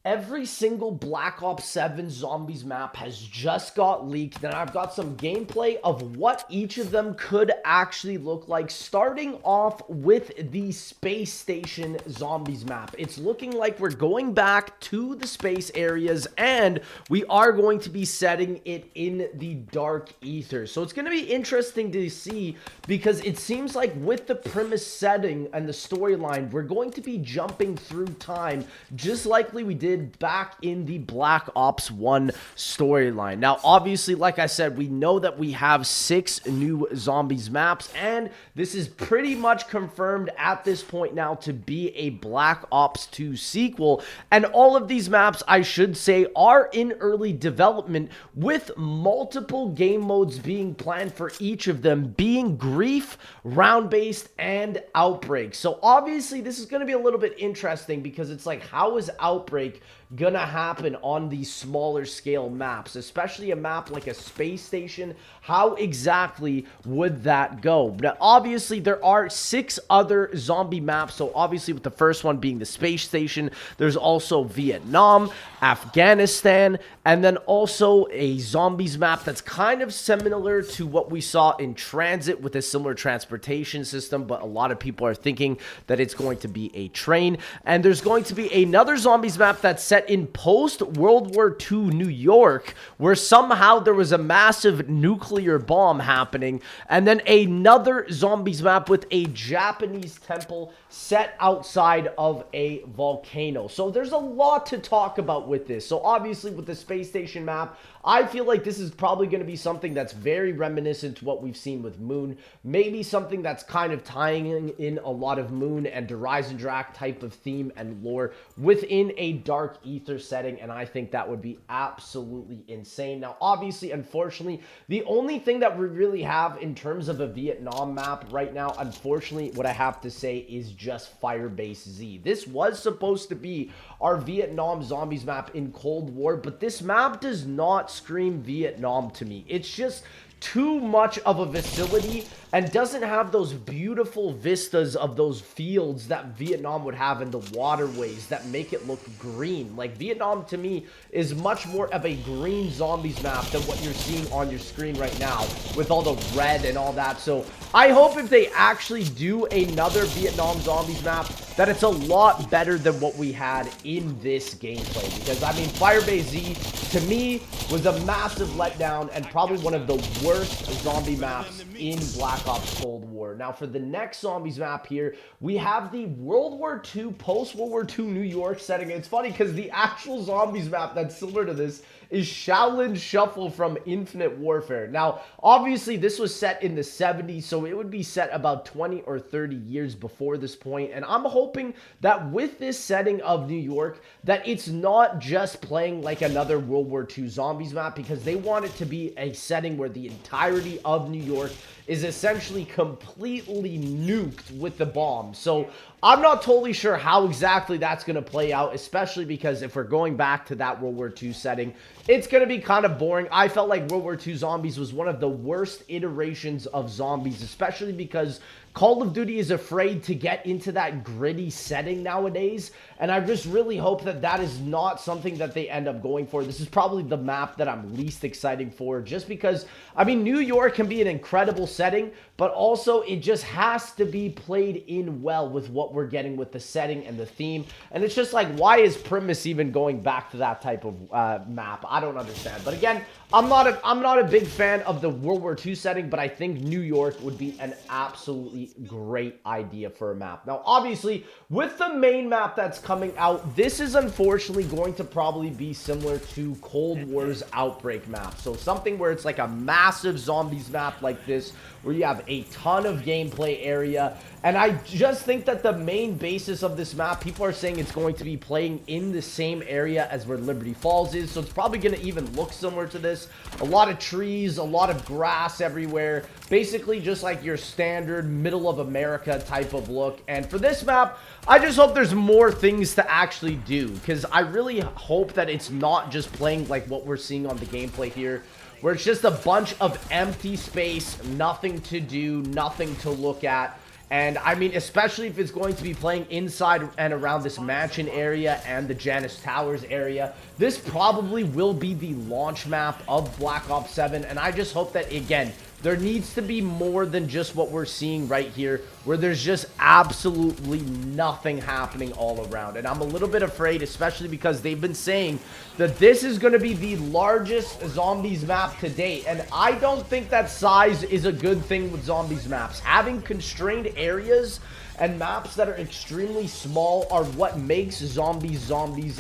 Every single Black Ops 7 Zombies map has just got leaked, and I've got some gameplay of what each of them could actually look like, starting off with the Space Station Zombies map. It's looking like we're going back to the space areas, and we are going to be setting it in the Dark Ether. So it's going to be interesting to see, because it seems like with the premise setting and the storyline, we're going to be jumping through time, just likely we did back in the Black Ops 1 storyline. Now, obviously, like I said, we know that we have 6 new Zombies maps, and this is pretty much confirmed at this point now to be a Black Ops 2 sequel. And all of these maps, I should say, are in early development, with multiple game modes being planned for each of them, being Grief, Round-Based, and Outbreak. So obviously, this is going to be a little bit interesting, because it's like, how is Outbreak gonna happen on these smaller scale maps, especially a map like a space station? How exactly would that go? Now, obviously, there are 6 other zombie maps. So obviously, with the first one being the space station, there's also Vietnam, Afghanistan, and then also a zombies map that's kind of similar to what we saw in Transit, with a similar transportation system, but a lot of people are thinking that it's going to be a train. And there's going to be another zombies map that's set in post-World War II New York, where somehow there was a massive nuclear bomb happening, and then another zombies map with a Japanese temple set outside of a volcano. So there's a lot to talk about with this. So obviously, with the space station map, I feel like this is probably going to be something that's very reminiscent to what we've seen with Moon. Maybe something that's kind of tying in a lot of Moon and Horizon Drac type of theme and lore within a Dark Ether setting, and I think that would be absolutely insane. Now, obviously, unfortunately, the only thing that we really have in terms of a Vietnam map right now, unfortunately, what I have to say is just Firebase Z. This was supposed to be our Vietnam zombies map in Cold War, but this map does not scream Vietnam to me. It's just too much of a facility and doesn't have those beautiful vistas of those fields that Vietnam would have in the waterways that make it look green. Like, Vietnam to me is much more of a green zombies map than what you're seeing on your screen right now with all the red and all that. So I hope if they actually do another Vietnam zombies map that it's a lot better than what we had in this gameplay, because I mean, Firebase Z to me was a massive letdown and probably one of the worst zombie maps in Black Ops Cold War. Now, for the next zombies map here, we have the World War II, post-World War II New York setting. It's funny because the actual zombies map that's similar to this is Shaolin Shuffle from Infinite Warfare. Now, obviously, this was set in the 70s, so it would be set about 20 or 30 years before this point, and I'm hoping that with this setting of New York, that it's not just playing like another World War II zombies map, because they want it to be a setting where the entirety of New York is essentially completely nuked with the bomb. So I'm not totally sure how exactly that's going to play out, especially because if we're going back to that World War II setting, it's going to be kind of boring. I felt like World War II Zombies was one of the worst iterations of zombies, especially because Call of Duty is afraid to get into that gritty setting nowadays, and I just really hope that that is not something that they end up going for. This is probably the map that I'm least excited for, just because, I mean, New York can be an incredible setting, but also it just has to be played in well with what we're getting with the setting and the theme. And it's just like, why is Primus even going back to that type of map? I don't understand. But again, I'm not a big fan of the World War II setting, but I think New York would be an absolutely great idea for a map. Now, obviously, with the main map that's coming out, this is unfortunately going to probably be similar to Cold War's Outbreak map. So something where it's like a massive zombies map like this, where you have a ton of gameplay area. And I just think that the main basis of this map, people are saying it's going to be playing in the same area as where Liberty Falls is. So it's probably going to even look similar to this. A lot of trees, a lot of grass everywhere. Basically just like your standard middle of America type of look. And for this map, I just hope there's more things to actually do, because I really hope that it's not just playing like what we're seeing on the gameplay here, where it's just a bunch of empty space, nothing to do, nothing to look at. And I mean, especially if it's going to be playing inside and around this mansion area and the Janus Towers area, this probably will be the launch map of Black Ops 7. And I just hope that, again, there needs to be more than just what we're seeing right here, where there's just absolutely nothing happening all around. And I'm a little bit afraid, especially because they've been saying that this is going to be the largest zombies map to date. And I don't think that size is a good thing with zombies maps. Having constrained areas and maps that are extremely small are what makes zombies,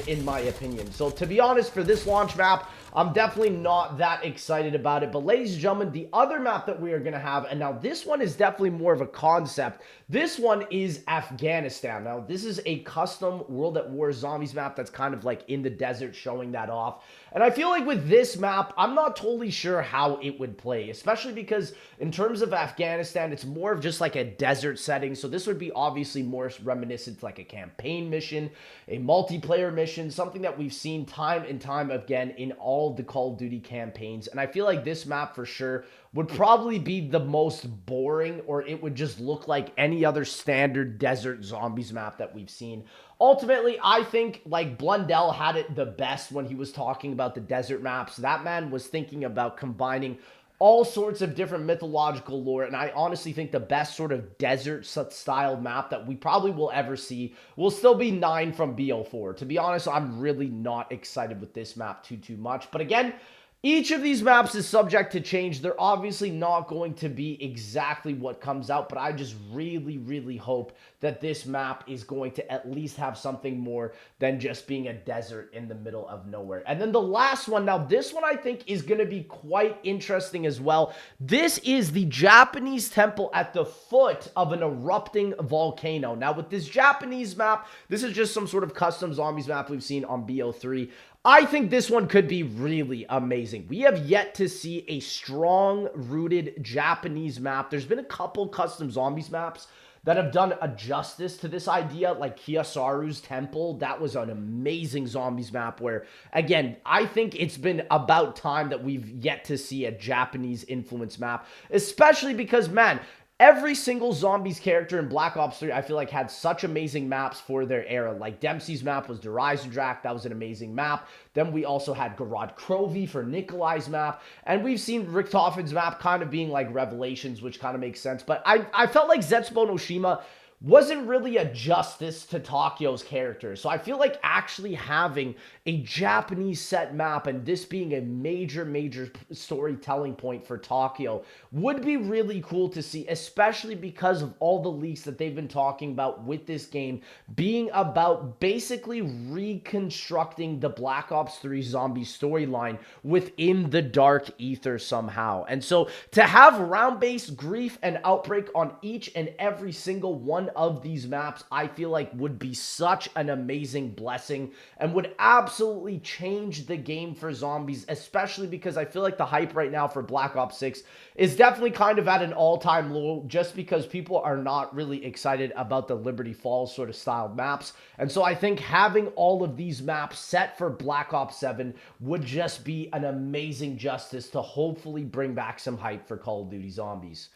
in my opinion. So to be honest, for this launch map, I'm definitely not that excited about it. But ladies and gentlemen, the other map that we are going to have, and now this one is definitely more of a concept. This one is Afghanistan. Now, this is a custom World at War zombies map that's kind of like in the desert, showing that off. And I feel like with this map, I'm not totally sure how it would play, especially because in terms of Afghanistan, it's more of just like a desert setting. So this would be obviously more reminiscent to like a campaign mission, a multiplayer mission, something that we've seen time and time again in all the Call of Duty campaigns. And I feel like this map for sure would probably be the most boring, or it would just look like any other standard desert zombies map that we've seen. Ultimately, I think like Blundell had it the best when he was talking about the desert maps. That man was thinking about combining all sorts of different mythological lore, and I honestly think the best sort of desert style map that we probably will ever see will still be 9 from BO4. To be honest, I'm really not excited with this map too much. But again, each of these maps is subject to change. They're obviously not going to be exactly what comes out, but I just really hope that this map is going to at least have something more than just being a desert in the middle of nowhere. And then the last one, now this one I think is going to be quite interesting as well. This is the Japanese temple at the foot of an erupting volcano. Now with this Japanese map, this is just some sort of custom zombies map we've seen on BO3. I think this one could be really amazing. We have yet to see a strong-rooted Japanese map. There's been a couple custom zombies maps that have done a justice to this idea, like Kiyosaru's Temple. That was an amazing zombies map where, again, I think it's been about time that we've yet to see a Japanese influence map, especially because, man, every single zombies character in Black Ops 3, I feel like, had such amazing maps for their era. Like Dempsey's map was Drak. That was an amazing map. Then we also had Garad Krovy for Nikolai's map. And we've seen Richtofen's map kind of being like Revelations, which kind of makes sense. But I felt like Zetsubo no Shima wasn't really a justice to Takio's character. So I feel like actually having a Japanese set map and this being a major storytelling point for Takio would be really cool to see, especially because of all the leaks that they've been talking about with this game being about basically reconstructing the Black Ops 3 zombie storyline within the dark ether somehow. And so to have round-based grief and outbreak on each and every single one of these maps, I feel like would be such an amazing blessing and would absolutely change the game for zombies, especially because I feel like the hype right now for Black Ops 6 is definitely kind of at an all-time low, just because people are not really excited about the Liberty Falls sort of styled maps. And so I think having all of these maps set for Black Ops 7 would just be an amazing justice to hopefully bring back some hype for Call of Duty Zombies.